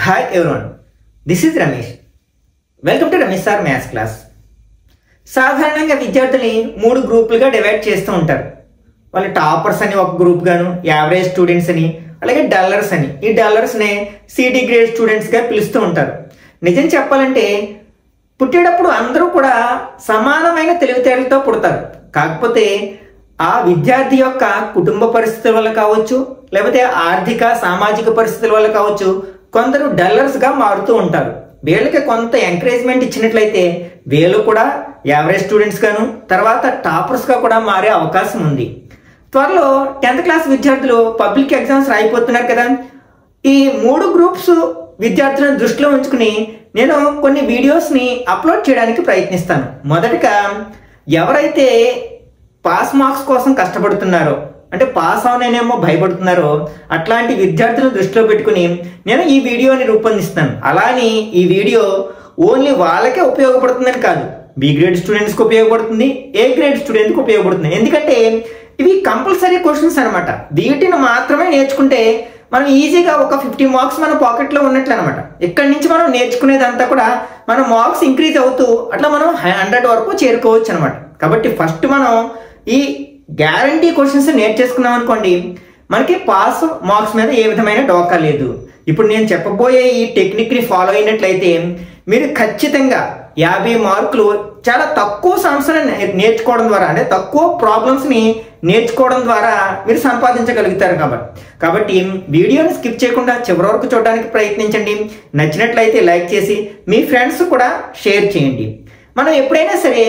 Hi everyone, this is Ramesh. Welcome to Ramesh Sir Maths class. సాధారణంగా విద్యార్థుల్ని 3 గ్రూపులుగా divide చేస్తూ ఉంటారు. వాళ్ళు టాపర్స్ అని ఒక గ్రూప్ గాను, యావరేజ్ స్టూడెంట్స్ అని, అలాగే డల్లర్స్ అని. ఈ డల్లర్స్ నే సిడి గ్రేడ్ స్టూడెంట్స్ గా పిలుస్తూ ఉంటారు. నిజం చెప్పాలంటే పుట్టేటప్పుడు అందరూ కూడా సమానమైన తెలివితేటలతో పుడతారు. కాకపోతే ఆ విద్యార్థి యొక్క కుటుంబ పరిస్థితుల వల్ల కావచ్చు, లేకపోతే ఆర్థిక సామాజిక పరిస్థితుల వల్ల కావచ్చు, కొందరు డల్లర్స్ గా మారుతూ ఉంటారు. వీళ్ళకి కొంత ఎంకరేజ్మెంట్ ఇచ్చినట్లయితే వీళ్ళు కూడా యావరేజ్ స్టూడెంట్స్ గాను, తర్వాత టాపర్స్ గా కూడా మారే అవకాశం ఉంది. త్వరలో 10th క్లాస్ విద్యార్థులు పబ్లిక్ ఎగ్జామ్స్ రాయిపోతున్నారు కదా. ఈ 3 గ్రూప్స్ విద్యార్థులను దృష్టిలో ఉంచుకుని నేను కొన్ని వీడియోస్ ని అప్లోడ్ చేయడానికి ప్రయత్నిస్తాను. మొదటగా ఎవరైతే పాస్ మార్క్స్ కోసం కష్టపడుతున్నారో, అంటే పాస్ అవనేమో భయపడుతున్నారో అట్లాంటి విద్యార్థులను దృష్టిలో పెట్టుకుని నేను ఈ వీడియోని రూపొందిస్తాను. అలాని ఈ వీడియో ఓన్లీ వాళ్ళకే ఉపయోగపడుతుందని కాదు, బి గ్రేడ్ స్టూడెంట్స్కి ఉపయోగపడుతుంది, ఏ గ్రేడ్ స్టూడెంట్కి ఉపయోగపడుతుంది. ఎందుకంటే ఇవి కంపల్సరీ క్వశ్చన్స్ అనమాట. వీటిని మాత్రమే నేర్చుకుంటే మనం ఈజీగా ఒక 50 మార్క్స్ మన పాకెట్లో ఉన్నట్లు అనమాట. ఇక్కడి నుంచి మనం నేర్చుకునేదంతా కూడా మన మార్క్స్ ఇంక్రీజ్ అవుతూ అట్లా మనం 100 వరకు చేరుకోవచ్చు అనమాట. కాబట్టి ఫస్ట్ మనం ఈ గ్యారంటీ క్వశ్చన్స్ నేర్చేసుకున్నాం అనుకోండి, మనకి పాస్ మార్క్స్ మీద ఏ విధమైన డోకా లేదు. ఇప్పుడు నేను చెప్పబోయే ఈ టెక్నిక్ ని ఫాలో అయినట్లయితే మీరు ఖచ్చితంగా 50 మార్కులు చాలా తక్కువ సమస్యలను నేర్చుకోవడం ద్వారా, అంటే తక్కువ ప్రాబ్లమ్స్ ని నేర్చుకోవడం ద్వారా మీరు సంపాదించగలుగుతారు. కాబట్టి వీడియోని స్కిప్ చేయకుండా చివరి వరకు చూడడానికి ప్రయత్నించండి. నచ్చినట్లయితే లైక్ చేసి మీ ఫ్రెండ్స్ కూడా షేర్ చేయండి. మనం ఎప్పుడైనా సరే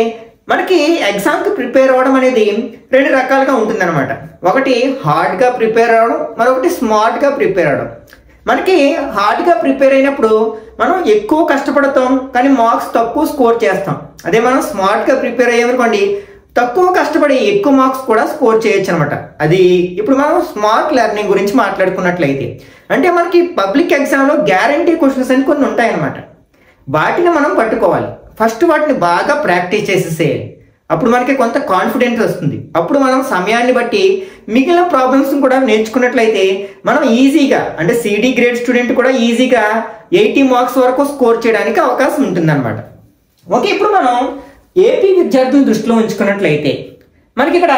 మనకి ఎగ్జామ్కి ప్రిపేర్ అవ్వడం అనేది 2 రకాలుగా ఉంటుందన్నమాట. ఒకటి హార్డ్గా ప్రిపేర్ అవ్వడం, మరొకటి స్మార్ట్గా ప్రిపేర్ అవ్వడం. మనకి హార్డ్గా ప్రిపేర్ అయినప్పుడు మనం ఎక్కువ కష్టపడతాం, కానీ మార్క్స్ తక్కువ స్కోర్ చేస్తాం. అదే మనం స్మార్ట్గా ప్రిపేర్ అయ్యామనుకోండి, తక్కువ కష్టపడి ఎక్కువ మార్క్స్ కూడా స్కోర్ చేయొచ్చు అనమాట. అది ఇప్పుడు మనం స్మార్ట్ లెర్నింగ్ గురించి మాట్లాడుకున్నట్లయితే, అంటే మనకి పబ్లిక్ ఎగ్జామ్లో గ్యారంటీ క్వశ్చన్స్ అని కొన్ని ఉంటాయన్నమాట. వాటిని మనం పట్టుకోవాలి. ఫస్ట్ వాటిని బాగా ప్రాక్టీస్ చేసేసేయాలి. అప్పుడు మనకి కొంత కాన్ఫిడెన్స్ వస్తుంది. అప్పుడు మనం సమయాన్ని బట్టి మిగిలిన ప్రాబ్లమ్స్ కూడా నేర్చుకున్నట్లయితే మనం ఈజీగా, అంటే సిడి గ్రేడ్ స్టూడెంట్ కూడా ఈజీగా 80 మార్క్స్ వరకు స్కోర్ చేయడానికి అవకాశం ఉంటుందన్నమాట. ఓకే, ఇప్పుడు మనం ఏపీ విద్యార్థులను దృష్టిలో ఉంచుకున్నట్లయితే మనకి ఇక్కడ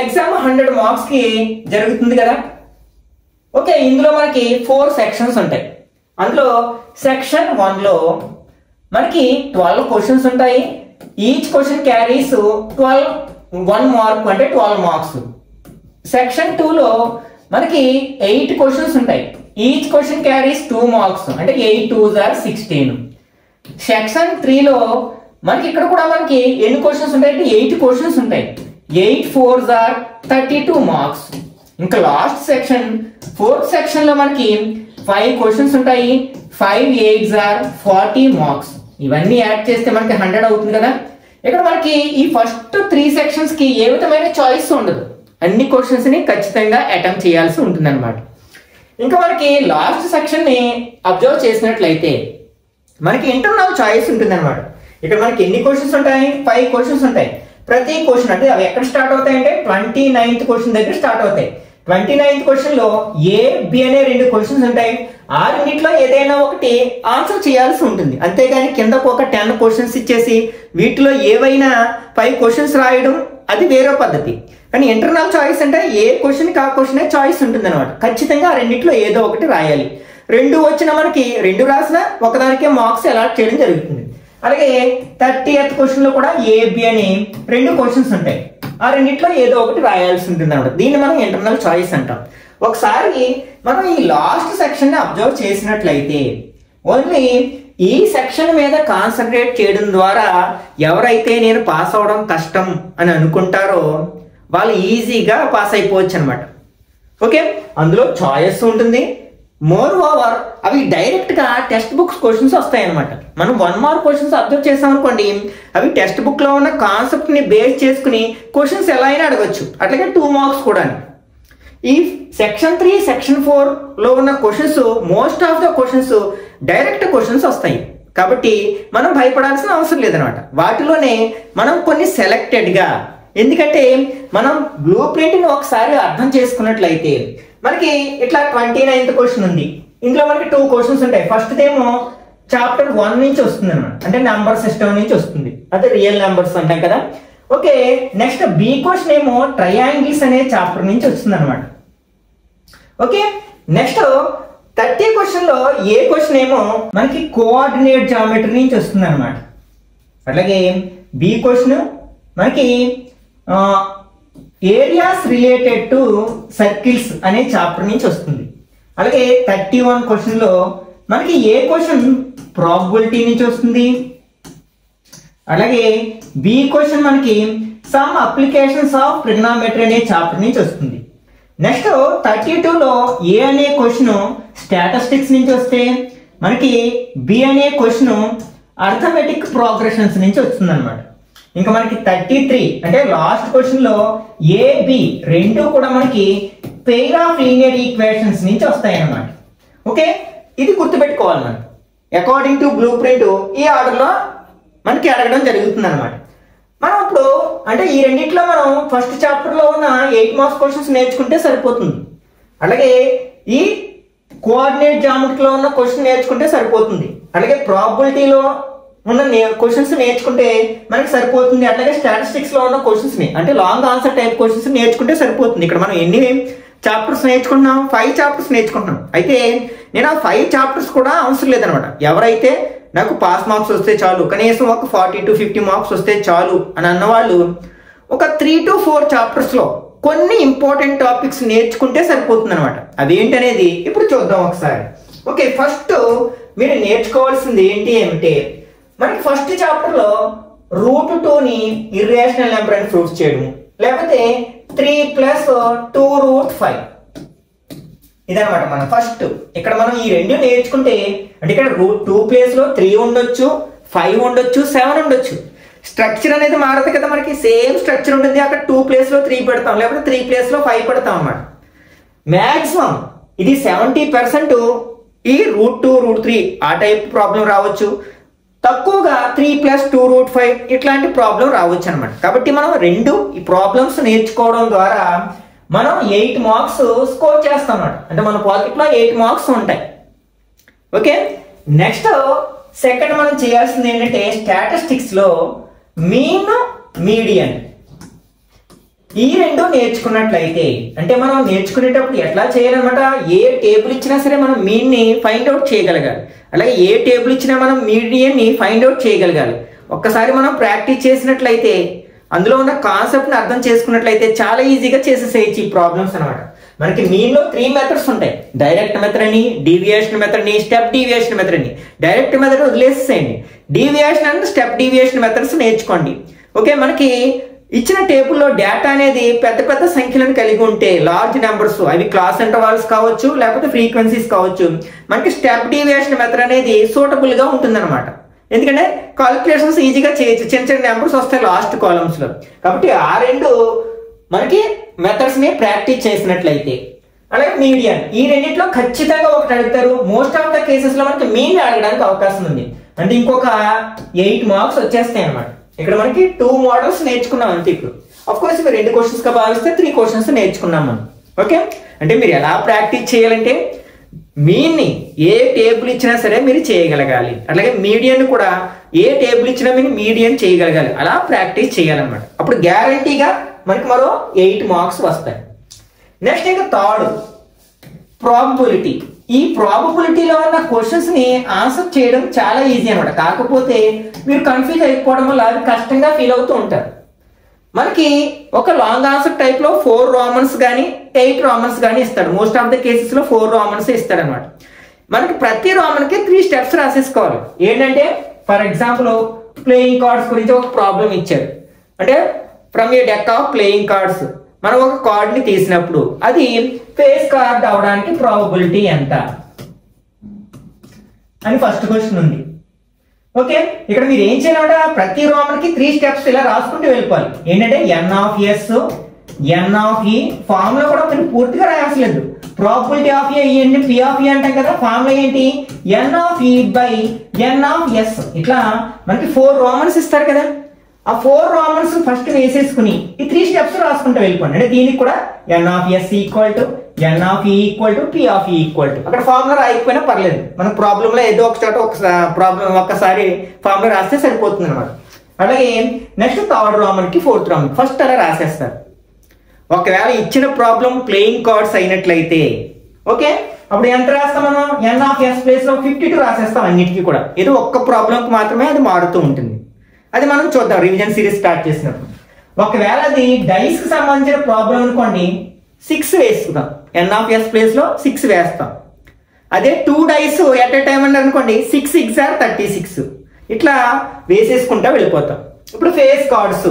ఎగ్జామ్ 100 మార్క్స్కి జరుగుతుంది కదా. ఓకే, ఇందులో మనకి 4 సెక్షన్స్ ఉంటాయి. అందులో సెక్షన్ 1లో మనకి 12 క్వశ్చన్స్ ఉంటాయి. ఈచ్ క్వశ్చన్ క్యారీస్ 1 మార్క్, అంటే 12 మార్క్స్. సెక్షన్ 2లో మనకి 8 క్వశ్చన్స్ ఉంటాయి. ఈచ్ క్వశ్చన్ క్యారీస్ 2 మార్క్స్, అంటే 8 2s are 16. సెక్షన్ 3లో మనకి ఇక్కడ కూడా మనకి ఎన్ని క్వశ్చన్స్ ఉంటాయి అంటే 8 క్వశ్చన్స్ ఉంటాయి. 8 4s are 32 మార్క్స్. ఇంకా లాస్ట్ సెక్షన్ 4th సెక్షన్ లో మనకి 5 క్వశ్చన్స్ ఉంటాయి. 5 8s are 40 మార్క్స్. ఇవన్నీ యాడ్ చేస్తే మనకి 100 అవుతుంది కదా. ఇక్కడ మనకి ఈ ఫస్ట్ 3 సెక్షన్స్ కి ఏ విధమైన చాయిస్ ఉండదు. అన్ని క్వశ్చన్స్ ని ఖచ్చితంగా అటెంప్ట్ చేయాల్సి ఉంటుంది అనమాట. ఇంకా మనకి లాస్ట్ సెక్షన్ ని అబ్జర్వ్ చేసినట్లయితే మనకి ఇంటర్నల్ చాయిస్ ఉంటుంది అనమాట. ఇక్కడ మనకి ఎన్ని క్వశ్చన్స్ ఉంటాయి? 5 క్వశ్చన్స్ ఉంటాయి. ప్రతి క్వశ్చన్ అంటే అవి ఎక్కడ స్టార్ట్ అవుతాయి అంటే 29th క్వశ్చన్ దగ్గర స్టార్ట్ అవుతాయి. 29th క్వశ్చన్ లో ఏ బి అనే 2 క్వశ్చన్స్ ఉంటాయి. ఆ రెండిట్లో ఏదైనా ఒకటి ఆన్సర్ చేయాల్సి ఉంటుంది. అంతేగాని కిందకు ఒక 10 క్వశ్చన్స్ ఇచ్చేసి వీటిలో ఏవైనా 5 క్వశ్చన్స్ రాయడం అది వేరే పద్ధతి. కానీ ఇంటర్నల్ చాయిస్ అంటే ఏ క్వశ్చన్కి ఆ క్వశ్చనే చాయిస్ ఉంటుంది అనమాట. ఖచ్చితంగా ఆ రెండిట్లో ఏదో ఒకటి రాయాలి. 2 వచ్చిన మనకి 2 రాసినా ఒకదానికే మార్క్స్ అలాట్ చేయడం జరుగుతుంది. అలాగే 30th క్వశ్చన్ లో కూడా ఏ బి అని 2 క్వశ్చన్స్ ఉంటాయి. ఆ రెండిట్లో ఏదో ఒకటి రాయాల్సి ఉంటుంది అనమాట. దీన్ని మనం ఇంటర్నల్ చాయిస్ అంటాం. ఒకసారి మనం ఈ లాస్ట్ సెక్షన్ ని అబ్జర్వ్ చేసినట్లయితే ఓన్లీ ఈ సెక్షన్ మీద కాన్సన్ట్రేట్ చేయడం ద్వారా ఎవరైతే నేను పాస్ అవడం కష్టం అని అనుకుంటారో వాళ్ళు ఈజీగా పాస్ అయిపోవచ్చు అనమాట. ఓకే, అందులో చాయిస్ ఉంటుంది. మోర్ ఓవర్ అవి డైరెక్ట్ గా టెక్స్ట్ బుక్స్ క్వశ్చన్స్ వస్తాయి అనమాట. మనం 1 మార్క్ క్వశ్చన్స్ అబ్జర్వ్ చేసాం అనుకోండి, అవి టెక్స్ట్ బుక్ లో ఉన్న కాన్సెప్ట్ ని బేస్ చేసుకుని క్వశ్చన్స్ ఎలా అయినా అడగచ్చు. అట్లాగే 2 మార్క్స్ కూడా. ఈ సెక్షన్ 3 సెక్షన్ 4 లో ఉన్న questions most of the questions direct questions వస్తాయి. కాబట్టి మనం భయపడాల్సిన అవసరం లేదనమాట. వాటిలోనే మనం కొన్ని సెలెక్టెడ్ గా, ఎందుకంటే మనం బ్లూ ప్రింట్ ని ఒకసారి అర్థం చేసుకున్నట్లయితే మనకి ఇట్లా 29th క్వశ్చన్ ఉంది. ఇందులో మనకి 2 క్వశ్చన్స్ ఉంటాయి. ఫస్ట్ ఏమో చాప్టర్ 1 నుంచి వస్తుంది అనమాట, అంటే నెంబర్ సిస్టమ్ నుంచి వస్తుంది, అదే రియల్ నెంబర్స్ అంటాం కదా. ఓకే, నెక్స్ట్ బి క్వశ్చన్ ఏమో ట్రయాంగిల్స్ అనే చాప్టర్ నుంచి వస్తుంది అనమాట. ఓకే, నెక్స్ట్ 30 క్వశ్చన్ లో ఏ క్వశ్చన్ ఏమో మనకి కోఆర్డినేట్ జామెట్రీ నుంచి వస్తుంది అనమాట. అట్లాగే బి క్వశ్చన్ మనకి ఏరియాస్ రిలేటెడ్ టు సర్కిల్స్ అనే చాప్టర్ నుంచి వస్తుంది. అలాగే 31 క్వశ్చన్ లో మనకి ఏ క్వశ్చన్ ప్రాబబిలిటీ నుంచి వస్తుంది. అలాగే బి క్వశ్చన్ మనకి సమ్ అప్లికేషన్స్ ఆఫ్ ట్రిగ్నోమెట్రీ అనే చాప్టర్ నుంచి వస్తుంది. నెక్స్ట్ 32 లో ఏ అనే క్వశ్చన్ స్టాటిస్టిక్స్ నుంచి వస్తే మనకి బి అనే క్వశ్చన్ అర్థమెటిక్ ప్రోగ్రెషన్స్ నుంచి వస్తుంది అనమాట. ఇంకా మనకి 33 అంటే లాస్ట్ క్వశ్చన్ లో ఏ బి రెండు కూడా మనకి పెయిర్ ఆఫ్ లీనియర్ ఈక్వేషన్స్ నుంచి వస్తాయి అన్నమాట. ఓకే, ఇది గుర్తుపెట్టుకోవాలి మనం. అకార్డింగ్ టు బ్లూ ప్రింట్ ఈ ఆర్డర్ లో మనకి అడగడం జరుగుతుంది అనమాట. మనం ఇప్పుడు అంటే ఈ రెండిట్లో మనం ఫస్ట్ చాప్టర్ లో ఉన్న 8 మార్క్స్ క్వశ్చన్స్ నేర్చుకుంటే సరిపోతుంది. అలాగే ఈ కోఆర్డినేట్ జామెట్రీలో ఉన్న క్వశ్చన్ నేర్చుకుంటే సరిపోతుంది. అలాగే ప్రాబబిలిటీలో ఉన్న క్వశ్చన్స్ నేర్చుకుంటే మనకి సరిపోతుంది. అట్లాగే స్టాటిస్టిక్స్ లో ఉన్న క్వశ్చన్స్ ని అంటే లాంగ్ ఆన్సర్ టైప్ క్వశ్చన్స్ నేర్చుకుంటే సరిపోతుంది. ఇక్కడ మనం ఎన్ని చాప్టర్స్ నేర్చుకుంటున్నాం? 5 చాప్టర్స్ నేర్చుకుంటున్నాం. అయితే నేను ఆ 5 చాప్టర్స్ కూడా అవసరం లేదనమాట. ఎవరైతే నాకు పాస్ మార్క్స్ వస్తే చాలు, కనీసం ఒక 40 to 50 మార్క్స్ వస్తే చాలు అని అన్నవాళ్ళు ఒక 3 to 4 చాప్టర్స్ లో కొన్ని ఇంపార్టెంట్ టాపిక్స్ నేర్చుకుంటే సరిపోతుంది అనమాట. అదేంటనేది ఇప్పుడు చూద్దాం ఒకసారి. ఓకే, ఫస్ట్ మీరు నేర్చుకోవాల్సింది ఏంటి అంటే మనకి ఫస్ట్ చాప్టర్ లో రూట్ 2ని ఇర్రేషనల్ నెంబర్ అని ప్రూఫ్ చేయడం, లేకపోతే 3 + 2√5 ఇదనమాట. మనం ఫస్ట్ ఇక్కడ మనం ఈ రెండు నేర్చుకుంటే అంటే ఇక్కడ రూట్ 2 ప్లేస్ లో 3 ఉండొచ్చు, 5 ఉండొచ్చు, 7 ఉండొచ్చు. స్ట్రక్చర్ అనేది మారదు కదా, మనకి సేమ్ స్ట్రక్చర్ ఉంటుంది. అక్కడ 2 ప్లేస్ లో 3 పెడతాం, లేకపోతే 3 ప్లేస్ లో 5 పెడతాం అన్నమాట. మాక్సిమం ఇది 70% ఈ రూట్ 2, రూట్ 3 ఆ టైప్ ప్రాబ్లం రావచ్చు. తక్కువగా 3 + 2√5 ఇట్లాంటి ప్రాబ్లం రావచ్చు అనమాట. కాబట్టి మనం రెండు ఈ ప్రాబ్లమ్స్ నేర్చుకోవడం ద్వారా మనం 8 మార్క్స్ స్కోర్ చేస్తాం అన్నమాట. అంటే మన పాకెట్ లో 8 మార్క్స్ ఉంటాయి. ఓకే, నెక్స్ట్ సెకండ్ మనం చేయాల్సింది ఏంటంటే స్టాటిస్టిక్స్ లో మీన్, మీడియన్ ఈ రెండు నేర్చుకున్నట్లయితే అంటే మనం నేర్చుకునేటప్పుడు ఎట్లా చేయాలన్నమాట, ఏ టేబుల్ ఇచ్చినా సరే మనం మీన్ ని ఫైండ్ అవుట్ చేయగలగాలి. అలాగే ఏ టేబుల్ ఇచ్చినా మనం మీడియన్ ని ఫైండ్ అవుట్ చేయగలగాలి. ఒక్కసారి మనం ప్రాక్టీస్ చేసినట్లయితే అందులో ఉన్న కాన్సెప్ట్ ని అర్థం చేసుకున్నట్లయితే చాలా ఈజీగా చేసేసేయచ్చు ఈ ప్రాబ్లమ్స్ అనమాట. మనకి మీన్ లో 3 మెథడ్స్ ఉంటాయి. డైరెక్ట్ మెథడ్ అని, డీవియేషన్ మెథడ్ ని, స్టెప్ డీవియేషన్ మెథడ్ అని. డైరెక్ట్ మెథడ్ వదిలేసేయండి, deviation and step deviation methods నేర్చుకోండి. ఓకే, మనకి ఇచ్చిన టేబుల్లో డేటా అనేది పెద్ద పెద్ద సంఖ్యలను కలిగి ఉంటే లార్జ్ నెంబర్స్, అవి క్లాస్ ఇంటర్వల్స్ కావచ్చు, లేకపోతే ఫ్రీక్వెన్సీస్ కావచ్చు, మనకి స్టెప్ డీవియేషన్ మెథడ్ అనేది సూటబుల్ గా ఉంటుంది అనమాట. ఎందుకంటే కాలిక్యులేషన్స్ ఈజీగా చేయొచ్చు, చిన్న చిన్న నెంబర్స్ వస్తాయి లాస్ట్ కాలమ్స్ లో. కాబట్టి ఆ రెండు మనకి మెథడ్స్ ని ప్రాక్టీస్ చేసినట్లయితే. అలాగే మీడియన్, ఈ రెండింటిలో ఖచ్చితంగా ఒకటి అడుగుతారు. మోస్ట్ ఆఫ్ ద కేసెస్ లో మనకి మీన్ అడగడానికి అవకాశం ఉంది. అంటే ఇంకొక 8 మార్క్స్ వచ్చేస్తాయి అనమాట. ఇక్కడ మనకి 2 మోడల్స్ నేర్చుకున్నాం అంతే. ఇప్పుడు అఫ్ కోర్స్ మీరు 2 క్వశ్చన్స్ గా భావిస్తే 3 క్వశ్చన్స్ నేర్చుకున్నాం మనం. ఓకే, అంటే మీరు ఎలా ప్రాక్టీస్ చేయాలంటే మీన్ ని ఏ టేబుల్ ఇచ్చినా సరే మీరు చేయగలగాలి. అలాగే మీడియన్ కూడా ఏ టేబుల్ ఇచ్చినా మీరు మీడియన్ చేయగలగాలి. అలా ప్రాక్టీస్ చేయాలన్నమాట. అప్పుడు గ్యారంటీగా మనకి మరో 8 మార్క్స్ వస్తాయి. నెక్స్ట్ ఇంకా థర్డ్ ప్రాబబిలిటీ. ఈ ప్రాబబిలిటీలో ఉన్న క్వశ్చన్స్ ని ఆన్సర్ చేయడం చాలా ఈజీ అనమాట. కాకపోతే మీరు కన్ఫ్యూజ్ అయిపోవడం వల్ల అది కష్టంగా ఫీల్ అవుతూ ఉంటారు. మనకి ఒక లాంగ్ ఆన్సర్ టైప్ లో 4 రోమన్స్ కానీ 8 రోమన్స్ కానీ ఇస్తాడు. మోస్ట్ ఆఫ్ ద కేసెస్ లో 4 రోమన్స్ ఇస్తాడు అనమాట. మనకి ప్రతి రోమన్ కి 3 స్టెప్స్ రాసేసుకోవాలి. ఏంటంటే ఫర్ ఎగ్జాంపుల్ ప్లేయింగ్ కార్డ్స్ గురించి ఒక ప్రాబ్లం ఇచ్చారు. అంటే from A deck of playing cards మనం ఒక కార్డ్ ని తీసినప్పుడు అది ఫేస్ కార్డ్ అవడానికి ప్రాబబిలిటీ ఎంత అని ఫస్ట్ క్వశ్చన్ ఉంది. ఓకే, ఇక్కడ మీరు ఏం చేయాలంటే ప్రతి రోమన్ కి 3 స్టెప్స్ ఇలా రాసుకుంటూ వెళ్ళిపోవాలి. ఏంటంటే n(s), n(e) ఫార్ములా కూడా మీరు పూర్తిగా రాయాల్సలేదు. ప్రాబబిలిటీ ఆఫ్ ఏ ఏంటి, పి ఆఫ్ ఏ అంటాం కదా, ఫార్ములా ఏంటి n(e/n(s). ఇట్లా మనకి 4 రోమన్స్ ఇస్తారు కదా, ఆ 4 రోమన్స్ ఫస్ట్ వేసేసుకుని ఈ 3 స్టెప్స్ రాసుకుంటూ వెళ్ళిపోండి. అంటే దీనికి కూడా n(s) = n of e equal to p of e equal to, అక్కడ ఫార్ములా రాయకపోయినా పర్లేదు, మన ప్రాబ్లంలో ఏదో ఒక చోట ఒక్కసారి ఫార్ములా రాస్తే సరిపోతుంది అనమాట. అలాగే నెక్స్ట్ థర్డ్ రామన్ కి ఫోర్త్ రామన్ ఫస్ట్ అలా రాసేస్తారు. ఒకవేళ ఇచ్చిన ప్రాబ్లం ప్లేయింగ్ కార్డ్స్ అయినట్లయితే ఓకే, అప్పుడు ఎంత రాస్తాం మనం, n ఆఫ్ s ప్లేస్ లో 52 రాసేస్తాం అన్నిటికీ కూడా. ఏదో ఒక్క ప్రాబ్లంకి మాత్రమే అది మారుతూ ఉంటుంది. అది మనం చూద్దాం రివిజన్ సిరీస్ స్టార్ట్ చేసినప్పుడు. ఒకవేళ అది డైస్ కి సంబంధించిన ప్రాబ్లం అనుకోండి 6 వేసుకుందాం, n ఆఫ్ s ప్లేస్ లో 6 వేస్తాం. అదే 2 డైస్ ఎట్ ఏ టైం అన్నారు అనుకోండి 6 6 ఆర్ 36, ఇట్లా వేసేసుకుంటా వెళ్ళిపోతాం. ఇప్పుడు ఫేస్ కార్డ్స్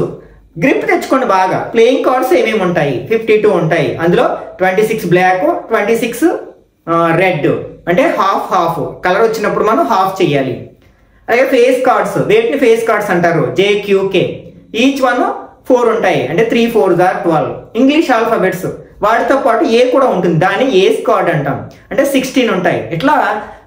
గ్రిప్ తెచ్చుకోండి బాగా. ప్లేయింగ్ కార్డ్స్ ఏమేమి ఉంటాయి, 52 ఉంటాయి. అందులో 26 బ్లాక్, 26 రెడ్, అంటే హాఫ్ హాఫ్ కలర్ వచ్చినప్పుడు మనం హాఫ్ చేయాలి. అలాగే ఫేస్ కార్డ్స్, వేటిని ఫేస్ కార్డ్స్ అంటారు, JQK, ఈచ్ వన్ 4 ఉంటాయి, అంటే 3 4s are 12. ఇంగ్లీష్ ఆల్ఫాబెట్స్ వాటితో పాటు ఏ కూడా ఉంటుంది, దాన్ని ఏస్ కార్డ్ అంటాం, అంటే 16 ఉంటాయి. ఇట్లా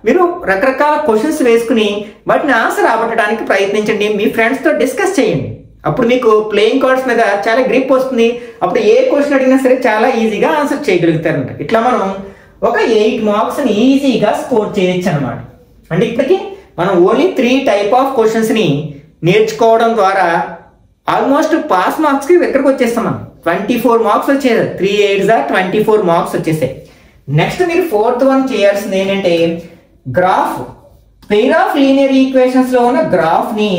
మీరు రకరకాల క్వశ్చన్స్ వేసుకుని వాటిని ఆన్సర్ రాబట్టడానికి ప్రయత్నించండి. మీ ఫ్రెండ్స్తో డిస్కస్ చేయండి. అప్పుడు మీకు ప్లేయింగ్ కార్డ్స్ మీద చాలా గ్రిప్ వస్తుంది. అప్పుడు ఏ క్వశ్చన్ అడిగినా సరే చాలా ఈజీగా ఆన్సర్ చేయగలుగుతారంట. ఇట్లా మనం ఒక 8 మార్క్స్ ని ఈజీగా స్కోర్ చేయొచ్చు అనమాట. అంటే ఇప్పటికీ మనం ఓన్లీ 3 టైప్ ఆఫ్ క్వశ్చన్స్ ని నేర్చుకోవడం ద్వారా ఆల్మోస్ట్ పాస్ మార్క్స్ కి ఎక్కడికి వచ్చేస్తాం మనం. 24 మార్క్స్ వచ్చేది, 3 8s 24 మార్క్స్ వచ్చేసాయి. నెక్స్ట్ మీరు 4th వన్ చేయాల్సింది ఏంటంటే graph, pair of linear equations లో ఉన్న గ్రాఫ్ ని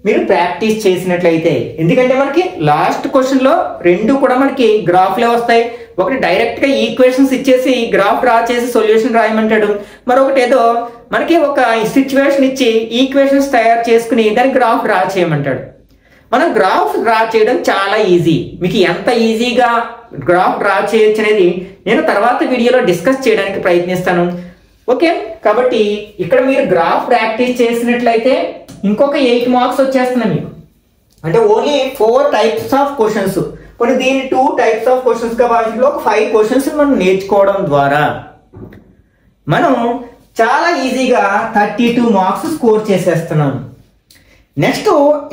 మీరు ప్రాక్టీస్ చేసినట్లయితే, ఎందుకంటే మనకి లాస్ట్ క్వశ్చన్ లో 2 కూడా మనకి గ్రాఫ్లే వస్తాయి. ఒకటి డైరెక్ట్ గా ఈక్వేషన్స్ ఇచ్చేసి గ్రాఫ్ డ్రా చేసి సొల్యూషన్ రాయమంటాడు, మరొకటి ఏదో మనకి ఒక సిచ్యువేషన్ ఇచ్చి ఈక్వేషన్స్ తయారు చేసుకుని దాని గ్రాఫ్ డ్రా చేయమంటాడు. మనం గ్రాఫ్ డ్రా చేయడం చాలా ఈజీ. మీకు ఎంత ఈజీగా గ్రాఫ్ డ్రా చేయొచ్చు అనేది నేను తర్వాత వీడియోలో డిస్కస్ చేయడానికి ప్రయత్నిస్తాను. ఓకే, కాబట్టి ఇక్కడ మీరు గ్రాఫ్ ప్రాక్టీస్ చేసినట్లయితే ఇంకొక 8 మార్క్స్ వచ్చేస్తున్నాయి మీకు. అంటే ఓన్లీ 4 టైప్స్ ఆఫ్ క్వశ్చన్స్, కొన్ని దీన్ని 2 టైప్స్ ఆఫ్ క్వశ్చన్స్ గా భావించి ఒక 5 క్వశ్చన్స్ మనం నేర్చుకోవడం ద్వారా మనం చాలా ఈజీగా 32 మార్క్స్ స్కోర్ చేసేస్తున్నాం. నెక్స్ట్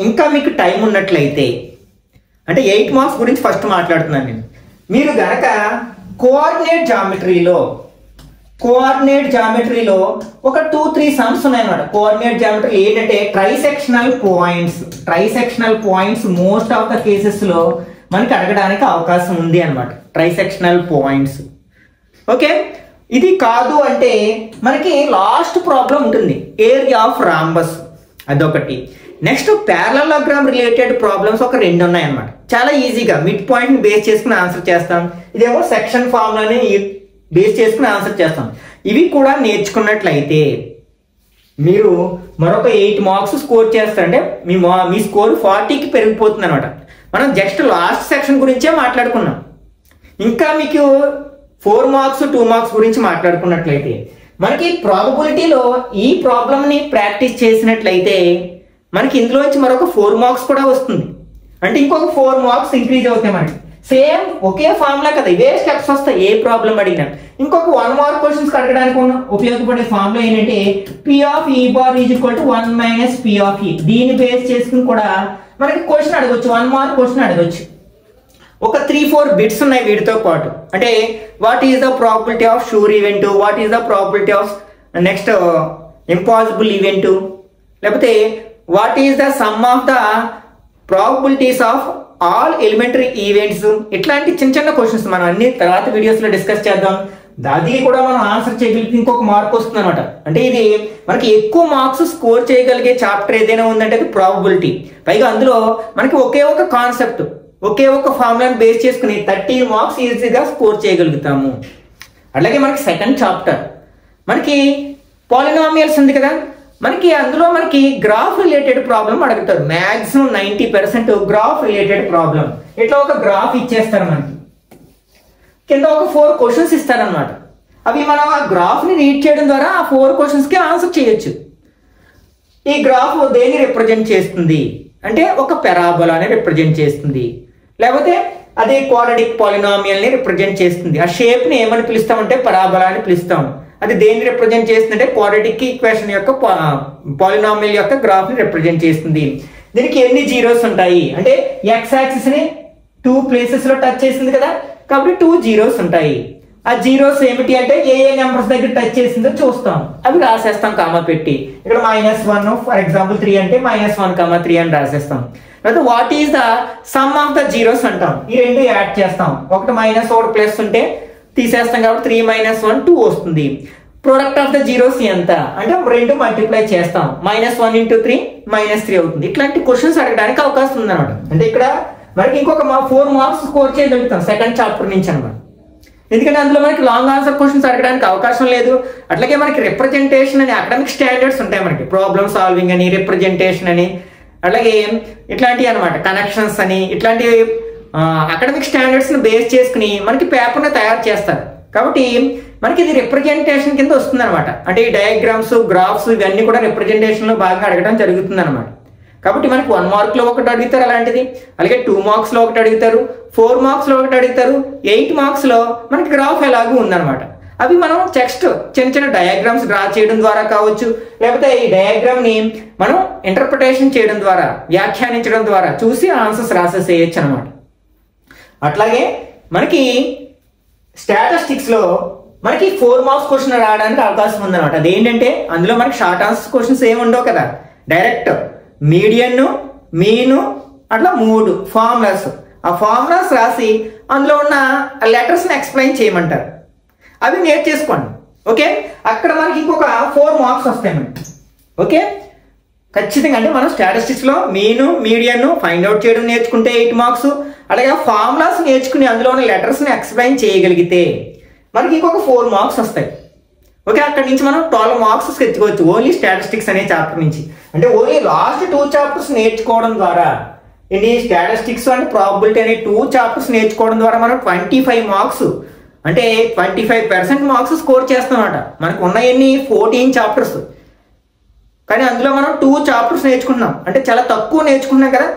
ఇంకా మీకు టైం ఉన్నట్లయితే, అంటే 8 మార్క్స్ గురించి ఫస్ట్ మాట్లాడుతున్నాను నేను. మీరు గనక కోఆర్డినేట్ జామెట్రీలో ఒక 2-3 సమ్స్ ఉన్నాయన్నమాట. కోఆర్డినేట్ జామెట్రీ ఏంటంటే trisectional points most of the cases లో మనకి అడగడానికి అవకాశం ఉంది అన్నమాట. Trisectional points okay. ఇది కాదు అంటే మనకి లాస్ట్ ప్రాబ్లం ఉంటుంది, ఏరియా ఆఫ్ రాంబస్, అదొకటి. నెక్స్ట్ ప్యారలలోగ్రామ్ రిలేటెడ్ ప్రాబ్లమ్స్ ఒక 2 ఉన్నాయన్నమాట. చాలా ఈజీగా మిడ్ పాయింట్ ని బేస్ చేసుకుని ఆన్సర్ చేస్తాం. ఇదేమో సెక్షన్ ఫార్ములాని బేస్ చేసుకుని ఆన్సర్ చేస్తాం. ఇవి కూడా నేర్చుకున్నట్లయితే మీరు మరొక 8 మార్క్స్ స్కోర్ చేస్తారంటే మీ స్కోర్ 40కి పెరిగిపోతుంది అనమాట. మనం జస్ట్ లాస్ట్ సెక్షన్ గురించే మాట్లాడుకున్నాం. ఇంకా మీకు 4 మార్క్స్ 2 మార్క్స్ గురించి మాట్లాడుకున్నట్లయితే మనకి ప్రాబబిలిటీలో ఈ ప్రాబ్లమ్ ని ప్రాక్టీస్ చేసినట్లయితే మనకి ఇందులో నుంచి మరొక 4 మార్క్స్ కూడా వస్తుంది. అంటే ఇంకొక 4 మార్క్స్ ఇంక్రీజ్ అవుతాయి మనకి. సేమ్ ఒకే ఫార్ములా కదా, ఇవే స్టెప్స్ వస్తాయి ఏ ప్రాబ్లం అడిగినా. ఇంకొక 1 మార్క్ క్వశ్చన్స్ అడగడానికి ఉపయోగపడే ఫార్ములా ఏంటంటే P of E bar is equal to 1 minus P of E. దీన్ని బేస్ చేసుకుని కూడా మనకి క్వశ్చన్ అడగొచ్చు, 1 మార్క్ క్వశ్చన్ అడగొచ్చు. ఒక 3-4 బిట్స్ ఉన్నాయి వీటితో పాటు. అంటే what is the probability of sure event, what is the probability of next impossible event, లేకపోతే what is the sum of the probabilities of all elementary events. ఇట్లాంటి చిన్న చిన్న క్వశ్చన్స్ మనం అన్ని తర్వాత వీడియోస్ లో డిస్కస్ చేద్దాం. అది కూడా మనం ఆన్సర్ చేయగలిగితే ఇంకొక మార్క్ వస్తుంది అనమాట. అంటే ఇది మనకి ఎక్కువ మార్క్స్ స్కోర్ చేయగలిగే చాప్టర్ ఏదైనా ఉందంటే అది ప్రాబబిలిటీ. పైగా అందులో మనకి ఒకే ఒక కాన్సెప్ట్, ఒకే ఒక ఫార్ములాని బేస్ చేసుకుని 30 మార్క్స్ ఈజీగా స్కోర్ చేయగలుగుతాము. అలాగే మనకి సెకండ్ చాప్టర్ మనకి పాలినామియల్స్ ఉంది కదా, మనకి అందులో మనకి గ్రాఫ్ రిలేటెడ్ ప్రాబ్లం అడుగుతారు. Maximum 90% graph related problem. ఇట్లా ఒక గ్రాఫ్ ఇచ్చేస్తారు మనకి, కింద ఒక 4 క్వశ్చన్స్ ఇస్తారనమాట. అవి మనం ఆ గ్రాఫ్ ని రీడ్ చేయడం ద్వారా ఆ 4 క్వశ్చన్స్ కి ఆన్సర్ చేయొచ్చు. ఈ గ్రాఫ్ దేన్ని రిప్రజెంట్ చేస్తుంది అంటే ఒక పెరాబోలాని రిప్రజెంట్ చేస్తుంది, లేకపోతే అదే క్వాడ్రాటిక్ పాలినామియల్ ని రిప్రజెంట్ చేస్తుంది. ఆ షేప్ ని ఏమని పిలుస్తామంటే పరాబోలా అని పిలుస్తాం. అది దేన్ని రిప్రజెంట్ చేస్తుందంటే క్వాడ్రాటిక్ ఈక్వేషన్ యొక్క పాలినామియల్ యొక్క గ్రాఫ్ ని రిప్రజెంట్ చేస్తుంది. దీనికి ఎన్ని జీరోస్ ఉంటాయి అంటే ఎక్స్ యాక్సిస్ ని 2 ప్లేసెస్ లో టచ్ చేసింది కదా, కాబట్టి 2 జీరోస్ ఉంటాయి. ఆ జీరోస్ ఏమిటి అంటే ఏ నెంబర్స్ దగ్గర టచ్ చేసిందో చూస్తాం, అవి రాసేస్తాం కామా పెట్టి. ఇక్కడ -1 ఫర్ ఎగ్జాంపుల్ 3 అంటే -1, 3 అని రాసేస్తాం. తర్వాత what is the sum of the zeros అంటాం, ఈ రెండు యాడ్ చేస్తాం. ఒకటి మైనస్ ఒకటి ప్లస్ ఉంటే తీసేస్తాం కాబట్టి 3 - 1 2 వస్తుంది. ప్రోడక్ట్ ఆఫ్ ద జీరోస్ ఎంత అంటే రెండు మల్టిప్లై చేస్తాం, -1 × 3 -3 అవుతుంది. ఇట్లాంటి క్వశ్చన్స్ అడగడానికి అవకాశం ఉంది అనమాట. అంటే ఇక్కడ మనకి ఇంకొక 4 మార్క్స్ స్కోర్ చేయగలుగుతాం సెకండ్ చాప్టర్ నుంచి అనమాట. ఎందుకంటే అందులో మనకి లాంగ్ ఆన్సర్ క్వశ్చన్స్ అడగడానికి అవకాశం లేదు. అట్లాగే మనకి రిప్రజెంటేషన్ అని అకాడమిక్ స్టాండర్డ్స్ ఉంటాయి మనకి, ప్రాబ్లమ్ సాల్వింగ్ అని, రిప్రజెంటేషన్ అని, అట్లాగే ఇట్లాంటివి అనమాట, కనెక్షన్స్ అని, ఇట్లాంటి అకాడమిక్ స్టాండర్డ్స్ ని బేస్ చేసుకుని మనకి పేపర్ ని తయారు చేస్తారు. కాబట్టి మనకి ఇది రిప్రజెంటేషన్ కింద వస్తుంది అనమాట. అంటే ఈ డయాగ్రామ్స్, గ్రాఫ్స్ ఇవన్నీ కూడా రిప్రజెంటేషన్ లో భాగంగా అడగడం జరుగుతుంది అనమాట. కాబట్టి మనకి 1 మార్క్ లో ఒకటి అడుగుతారు అలాంటిది, అలాగే 2 మార్క్స్ లో ఒకటి అడుగుతారు, 4 మార్క్స్ లో ఒకటి అడుగుతారు, 8 మార్క్స్ లో మనకి గ్రాఫ్ ఎలాగూ ఉందన్నమాట. అవి మనం టెక్స్ట్ చిన్న చిన్న డయాగ్రామ్స్ డ్రా చేయడం ద్వారా కావచ్చు, లేకపోతే ఈ డయాగ్రామ్ ని మనం ఇంటర్ప్రిటేషన్ చేయడం ద్వారా, వ్యాఖ్యానించడం ద్వారా చూసి ఆన్సర్స్ రాసేసేయచ్చు అనమాట. అట్లాగే మనకి స్టాటిస్టిక్స్ లో మనకి 4 మార్క్స్ క్వశ్చన్ రావడానికి అవకాశం ఉందన్నమాట. అదేంటంటే అందులో మనకి షార్ట్ ఆన్సర్ క్వశ్చన్స్ ఏమి ఉండవు కదా, డైరెక్ట్ మీడియన్, మీను, అట్లా 3 ఫార్ములాస్, ఆ ఫార్ములాస్ రాసి అందులో ఉన్న లెటర్స్ ని ఎక్స్ప్లెయిన్ చేయమంటారు. అవి నేర్చేసుకోండి. ఓకే, అక్కడ మనకి ఇంకొక 4 మార్క్స్ వస్తాయి మనకి. ఓకే, ఖచ్చితంగా అంటే మనం స్టాటిస్టిక్స్ లో మీను, మీడియన్ ఫైండ్ అవుట్ చేయడం నేర్చుకుంటే 8 మార్క్స్, అలాగే ఫార్ములాస్ నేర్చుకుని అందులో ఉన్న లెటర్స్ ని ఎక్స్ప్లెయిన్ చేయగలిగితే మనకి ఇంకొక 4 మార్క్స్ వస్తాయి. ఓకే, అక్కడ నుంచి మనం 12 మార్క్స్ తెచ్చుకోవచ్చు ఓన్లీ స్టాటిస్టిక్స్ అనే చాప్టర్ నుంచి. అంటే ఓన్లీ లాస్ట్ 2 చాప్టర్స్ నేర్చుకోవడం ద్వారా, ఇది స్టాటిస్టిక్స్ అండ్ ప్రాబబిలిటీ అనే 2 చాప్టర్స్ నేర్చుకోవడం ద్వారా మనం 25 మార్క్స్ అంటే 25% మార్క్స్ స్కోర్ చేస్తామన్నమాట. మనకు ఉన్న ఎన్ని 14 చాప్టర్స్, కానీ అందులో మనం 2 చాప్టర్స్ నేర్చుకుంటున్నాం. అంటే చాలా తక్కువ నేర్చుకుంటున్నాం కదా,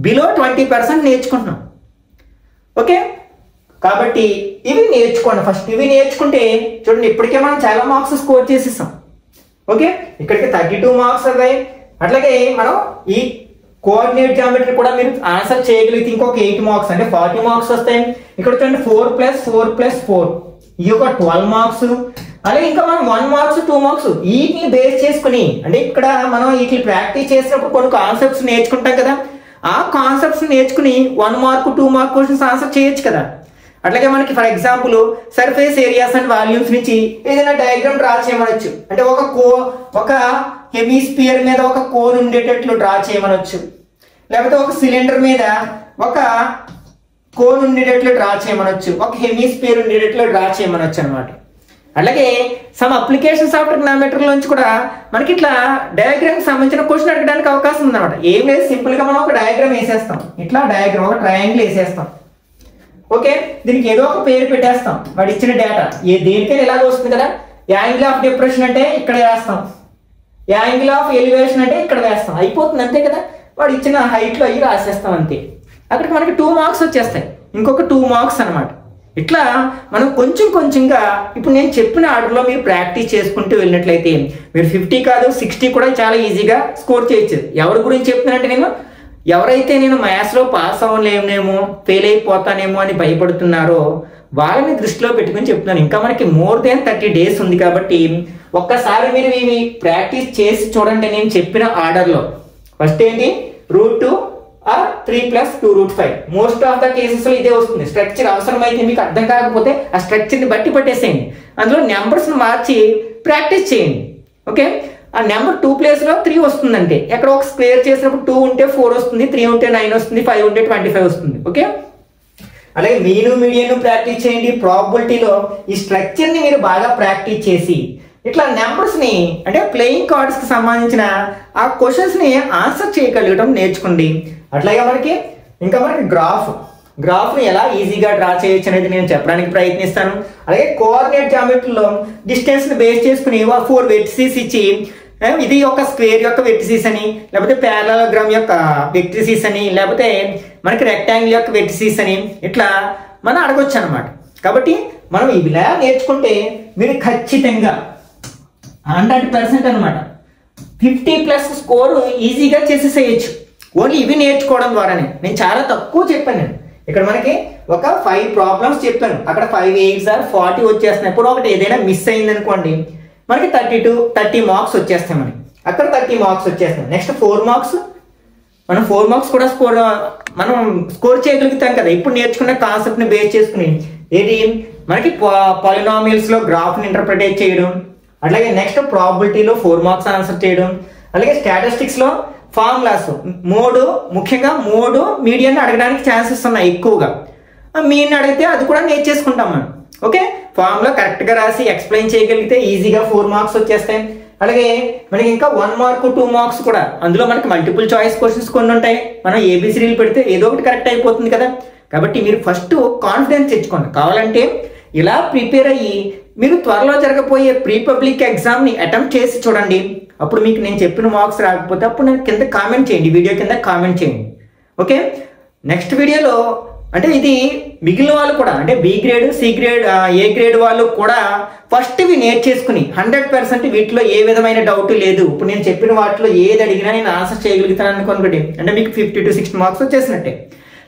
బిలో 20% నేర్చుకుంటున్నాం. ఓకే, కాబట్టి ఇవి నేర్చుకోండి ఫస్ట్. ఇవి నేర్చుకుంటే చూడండి ఇప్పటికే మనం చాలా మార్క్స్ స్కోర్ చేసేసాం. ఓకే, ఇక్కడికి 32 మార్క్స్ అయ్యాయి. అట్లాగే మనం ఈ కోఆర్డినేట్ జామెట్రీ కూడా మీరు ఆన్సర్ చేయగలిగితే ఇంకొక 8 మార్క్స్ అంటే 40 మార్క్స్ వస్తాయి. ఇక్కడ చూడండి 4 + 4 + 4 ఈ ఒక 12 మార్క్స్. అలాగే ఇంకా మనం 1 మార్క్స్ 2 మార్క్స్ వీటిని బేస్ చేసుకుని, అంటే ఇక్కడ మనం వీటిని ప్రాక్టీస్ చేసినప్పుడు కొన్ని కాన్సెప్ట్స్ నేర్చుకుంటాం కదా, ఆ కాన్సెప్ట్స్ నేర్చుకుని 1 మార్క్ 2 మార్క్ క్వశ్చన్స్ ఆన్సర్ చేయొచ్చు కదా. అట్లాగే మనకి for example surface areas and volumes నుంచి ఏదైనా డయాగ్రామ్ డ్రా చేయమనొచ్చు. అంటే ఒక హెమిస్పియర్ మీద ఒక కోన్ ఉండేటట్లు డ్రా చేయమనొచ్చు, లేకపోతే ఒక సిలిండర్ మీద ఒక కోన్ ఉండేటట్లు డ్రా చేయమనొచ్చు, ఒక హెమిస్పియర్ ఉండేటట్లు డ్రా చేయమనొచ్చు అనమాట. అలాగే సమ్ అప్లికేషన్స్ ఆఫ్ ట్రిగ్నోమెట్రీ నుంచి కూడా మనకి ఇట్లా డయాగ్రామ్ సంబంధించిన క్వశ్చన్ అడగడానికి అవకాశం ఉందన్నమాట. ఏం లేదు, సింపుల్ గా మనం ఒక డయాగ్రామ్ వేసేస్తాం, ఇట్లా డయాగ్రామ్ ఒక ట్రయాంగిల్ వేసేస్తాం. ఓకే, దీనికి ఏదో ఒక పేరు పెట్టేస్తాం, వాడు ఇచ్చిన డేటా దేనికైనా ఇలాగ వస్తుంది కదా. యాంగిల్ ఆఫ్ డిప్రెషన్ అంటే ఇక్కడ వేస్తాం, యాంగిల్ ఆఫ్ ఎలివేషన్ అంటే ఇక్కడ వేస్తాం, అయిపోతుంది అంతే కదా. వాడు ఇచ్చిన హైట్ లో అవి రాసేస్తాం అంతే. అక్కడికి మనకి 2 మార్క్స్ వచ్చేస్తాయి, ఇంకొక 2 మార్క్స్ అనమాట. ఇట్లా మనం కొంచెం కొంచెంగా ఇప్పుడు నేను చెప్పిన ఆర్డర్లో మీరు ప్రాక్టీస్ చేసుకుంటూ వెళ్ళినట్లయితే మీరు 50 కాదు 60 కూడా చాలా ఈజీగా స్కోర్ చేయొచ్చు. ఎవరి గురించి చెప్తున్నానంటే ఎవరైతే నేను మ్యాథ్స్లో పాస్ అవ్వలేమేమో, ఫెయిల్ అయిపోతానేమో అని భయపడుతున్నారో వాళ్ళని దృష్టిలో పెట్టుకుని చెప్తున్నాను. ఇంకా మనకి మోర్ దెన్ 30 డేస్ ఉంది కాబట్టి ఒక్కసారి మీరు ఇవి ప్రాక్టీస్ చేసి చూడండి. నేను చెప్పిన ఆర్డర్లో ఫస్ట్ ఏంటి, √2 or 3 + 2√5. Most of the cases లో ఇదే వస్తుంది. స్ట్రక్చర్ అవసరమైతే మీకు అర్థం కాకపోతే ఆ స్ట్రక్చర్ ని బట్టి పట్టేసేయండి, అందులో నెంబర్స్ ని మార్చి ప్రాక్టీస్ చేయండి. ఓకే, ఆ నెంబర్ 2 ప్లేస్ లో 3 వస్తుందంటే ఎక్కడ ఒక స్క్వేర్ చేసినప్పుడు 2 ఉంటే 4 వస్తుంది, 3 ఉంటే 9 వస్తుంది, 5 ఉంటే 25 వస్తుంది. ఓకే, అలాగే మీను మీడియన్ ప్రాక్టీస్ చేయండి. ప్రాబబిలిటీలో ఈ స్ట్రక్చర్ ని మీరు బాగా ప్రాక్టీస్ చేసి ఇట్లా నెంబర్స్ ని అంటే ప్లేయింగ్ కార్డ్స్ కి సంబంధించిన ఆ క్వశ్చన్స్ ని ఆన్సర్ చేయగలగడం నేర్చుకోండి. అట్లాగే మనకి గ్రాఫ్ ని ఎలా ఈజీగా డ్రా చేయొచ్చు అనేది నేను చెప్పడానికి ప్రయత్నిస్తాను. అలాగే కోఆర్డినేట్ జామెట్రీలో డిస్టెన్స్ ని బేస్ చేసుకుని 4 వెర్టిసెస్ ఇచ్చి ఇది ఒక స్క్వేర్ యొక్క వెర్టిసెస్ అని, లేకపోతే పారలలోగ్రామ్ యొక్క వెర్టిసెస్ అని, లేకపోతే మనకి రెక్టాంగిల్ యొక్క వెర్టిసెస్ అని ఇట్లా మనం అడగొచ్చు అనమాట. కాబట్టి మనం ఇలా నేర్చుకుంటే మీరు ఖచ్చితంగా 100% అనమాట 50+ స్కోర్ ఈజీగా చేసేసేయచ్చు ఓన్లీ ఇవి నేర్చుకోవడం ద్వారానే. నేను చాలా తక్కువ చెప్పాను. ఇక్కడ మనకి ఒక 5 ప్రాబ్లమ్స్ చెప్పాను, అక్కడ 5 8 ఆర్ 40 వచ్చేస్తున్నాయి. ఇప్పుడు ఒకటి ఏదైనా మిస్ అయింది అనుకోండి, మనకి 30 మార్క్స్ వచ్చేస్తాయి. మనకి అక్కడ 30 మార్క్స్ వచ్చేస్తాయి. నెక్స్ట్ 4 మార్క్స్, మనం 4 మార్క్స్ కూడా మనం స్కోర్ చేయగలుగుతాం కదా. ఇప్పుడు నేర్చుకున్న కాన్సెప్ట్ని బేస్ చేసుకుని ఏంటి మనకి పాలినామియల్స్లో గ్రాఫ్ని ఇంటర్ప్రిటేట్ చేయడం, అలాగే నెక్స్ట్ ప్రాబిలిటీలో 4 మార్క్స్ ఆన్సర్ చేయడం, అలాగే స్టాటిస్టిక్స్లో ఫార్ములాస్ ముఖ్యంగా మోడ్ మీడియాన్ని అడగడానికి ఛాన్సెస్ ఉన్నాయి ఎక్కువగా. మీన్ అడిగితే అది కూడా నేర్చేసుకుంటాం మనం. ఓకే, ఫార్ములా కరెక్ట్గా రాసి ఎక్స్ప్లెయిన్ చేయగలిగితే ఈజీగా 4 మార్క్స్ వచ్చేస్తాయి. అలాగే మనకి ఇంకా 1 మార్క్ 2 మార్క్స్ కూడా, అందులో మనకి మల్టిపుల్ చాయిస్ క్వశ్చన్స్ కొన్ని ఉంటాయి. మనం ఏబిసిడీలు పెడితే ఏదో ఒకటి కరెక్ట్ అయిపోతుంది కదా. కాబట్టి మీరు ఫస్ట్ కాన్ఫిడెన్స్ తెచ్చుకోండి. కావాలంటే ఇలా ప్రిపేర్ అయ్యి మీరు త్వరలో జరగబోయే ప్రీ పబ్లిక్ ఎగ్జామ్ని అటెంప్ట్ చేసి చూడండి. అప్పుడు మీకు నేను చెప్పిన మార్క్స్ రాకపోతే అప్పుడు నేను కింద కామెంట్ చేయండి, వీడియో కింద కామెంట్ చేయండి. ఓకే, నెక్స్ట్ వీడియోలో అంటే ఇది మిగిలిన వాళ్ళు కూడా అంటే B grade, C grade, A grade వాళ్ళు కూడా ఫస్ట్ ఇవి నేర్చేసుకుని 100% వీటిలో ఏ విధమైన డౌట్ లేదు. ఇప్పుడు నేను చెప్పిన వాటిలో ఏది అడిగినా నేను ఆన్సర్ చేయగలుగుతాను అనుకోండి, అంటే మీకు 50 to 60 మార్క్స్ వచ్చేసినట్టే.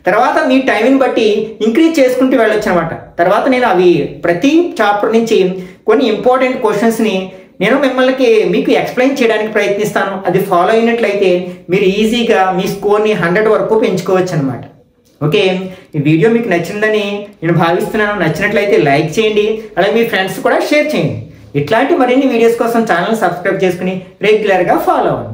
తర్వాత మీ టైంని బట్టి ఇంక్రీజ్ చేసుకుంటూ వెళ్ళొచ్చు అనమాట. తర్వాత నేను అవి ప్రతి చాప్టర్ నుంచి కొన్ని ఇంపార్టెంట్ క్వశ్చన్స్ని నేను మీకు ఎక్స్ప్లెయిన్ చేయడానికి ప్రయత్నిస్తాను. అది ఫాలో అయినట్లయితే మీరు ఈజీగా మీ స్కోర్ని 100 వరకు పెంచుకోవచ్చు అనమాట. ఓకే, ఈ వీడియో మీకు నచ్చిందని నేను భావిస్తున్నాను. నచ్చినట్లయితే లైక్ చేయండి, అలాగే మీ ఫ్రెండ్స్ కూడా షేర్ చేయండి. ఇట్లాంటి మరిన్ని వీడియోస్ కోసం ఛానల్ సబ్స్క్రైబ్ చేసుకుని రెగ్యులర్గా ఫాలో అవ్వండి.